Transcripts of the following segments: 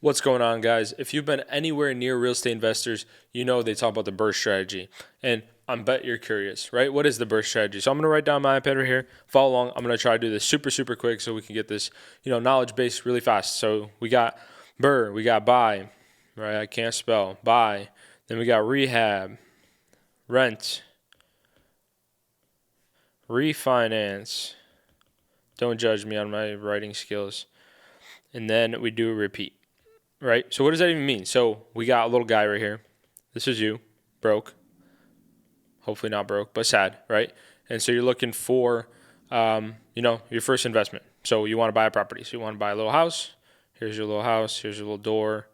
What's going on, guys? If you've been anywhere near real estate investors, you know they talk about the BRRRR strategy. And I bet you're curious, right? What is the BRRRR strategy? So I'm going to write down my iPad right here. Follow along. I'm going to try to do this super quick so we can get this, knowledge base really fast. So we got BRRRR, we got buy, right? I can't spell buy. Then we got rehab, rent, refinance. Don't judge me on my writing skills. And then we do a repeat. Right? So what does that even mean? So we got a little guy right here. This is you, broke. Hopefully not broke, but sad, right? And so you're looking for, your first investment. So you want to buy a property. So you want to buy a little house. Here's your little house. Here's your little door.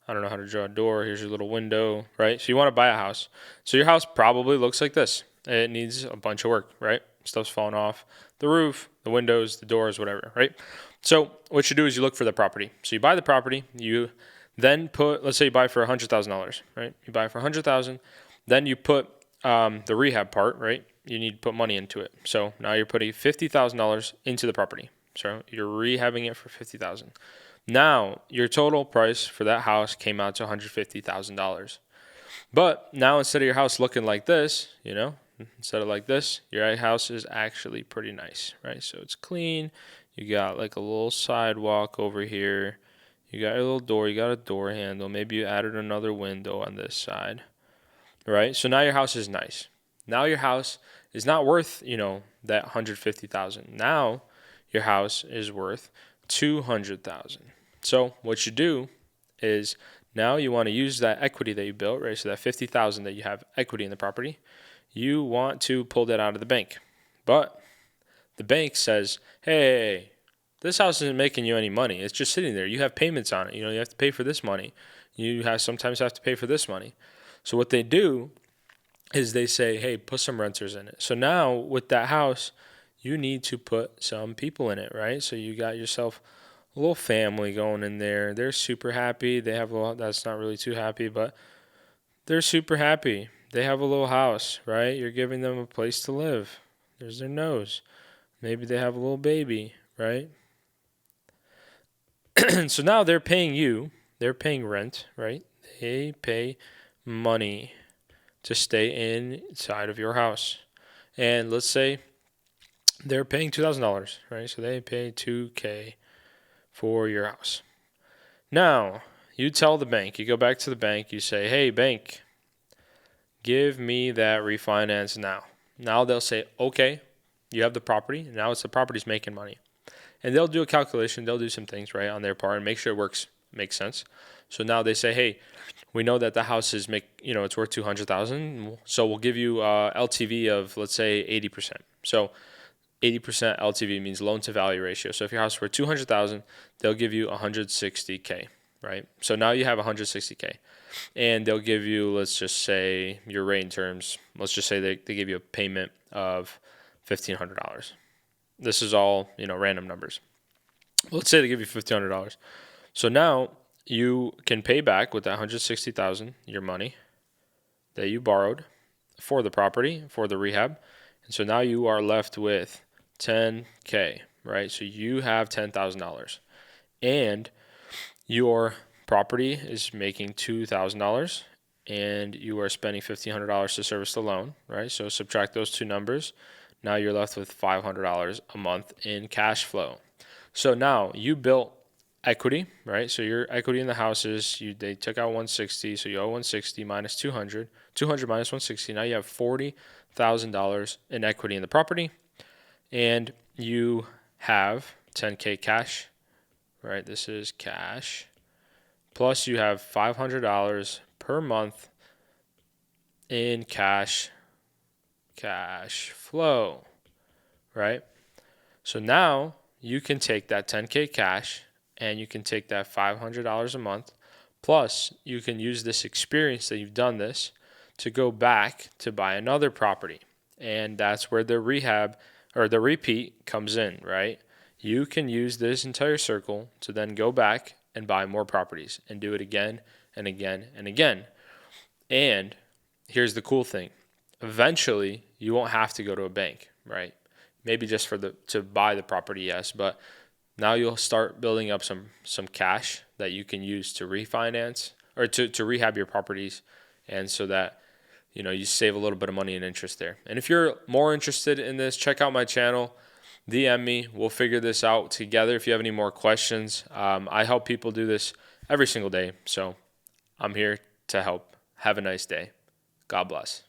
I don't know how to draw a door. Here's your little window, right? So you want to buy a house. So your house probably looks like this. It needs a bunch of work, right? Stuff's falling off the roof, the windows, the doors, whatever, right? So what you do is you look for the property. So you buy the property. You then put, let's say you buy for $100,000, right? You buy for $100,000. Then you put the rehab part, right? You need to put money into it. So now you're putting $50,000 into the property. So you're rehabbing it for $50,000. Now your total price for that house came out to $150,000. But now instead of your house looking like this, instead of like this, your house is actually pretty nice, right? So it's clean. You got like a little sidewalk over here. You got a little door. You got a door handle. Maybe you added another window on this side, right? So now your house is nice. Now your house is not worth, that 150,000. Now your house is worth 200,000. So what you do is now you want to use that equity that you built, right? So that 50,000 that you have equity in the property, you want to pull that out of the bank. But the bank says, hey, this house isn't making you any money. It's just sitting there. You have payments on it. You have to pay for this money. Sometimes have to pay for this money. So what they do is they say, hey, put some renters in it. So now with that house, you need to put some people in it, right? So you got yourself a little family going in there. They're super happy. They have that's not really too happy, but they're super happy. They have a little house, right? You're giving them a place to live. There's their nose. Maybe they have a little baby, right? So now they're paying you. They're paying rent, right? They pay money to stay inside of your house. And let's say they're paying $2,000, right? So they pay $2,000 for your house. Now, you tell the bank, you go back to the bank, you say, hey, bank, give me that refinance now. Now they'll say, okay, you have the property. Now it's the property's making money. And they'll do a calculation. They'll do some things, right, on their part and make sure it makes sense. So now they say, hey, we know that the house is it's worth 200,000. So we'll give you LTV of, let's say, 80%. So 80% LTV means loan to value ratio. So if your house were 200,000, they'll give you 160K, right? So now you have 160K. And they'll give you, let's just say, your rate in terms, let's just say they give you a payment of $1,500. This is all, random numbers. Let's say they give you $1,500. So now you can pay back with that 160,000 your money that you borrowed for the property, for the rehab. And so now you are left with $10K, right? So you have $10,000. And your property is making $2,000 and you are spending $1,500 to service the loan, right? So subtract those two numbers. Now you're left with $500 a month in cash flow. So now you built equity, right? So your equity in the house is they took out 160, so you owe 160 minus 200, 200 minus 160. Now you have $40,000 in equity in the property, and you have 10K cash, right? This is cash. Plus you have $500 per month in cash flow, right? So now you can take that 10K cash and you can take that $500 a month. Plus you can use this experience that you've done this to go back to buy another property. And that's where the rehab or the repeat comes in, right? You can use this entire circle to then go back and buy more properties and do it again and again and again. And here's the cool thing. Eventually, you won't have to go to a bank, right? Maybe just to buy the property, yes, but Now you'll start building up some cash that you can use to refinance or to rehab your properties, and so that you save a little bit of money in interest there. And if you're more interested in this, check out my channel, DM me. We'll figure this out together. If you have any more questions, I help people do this every single day, so I'm here to help. Have a nice day. God bless.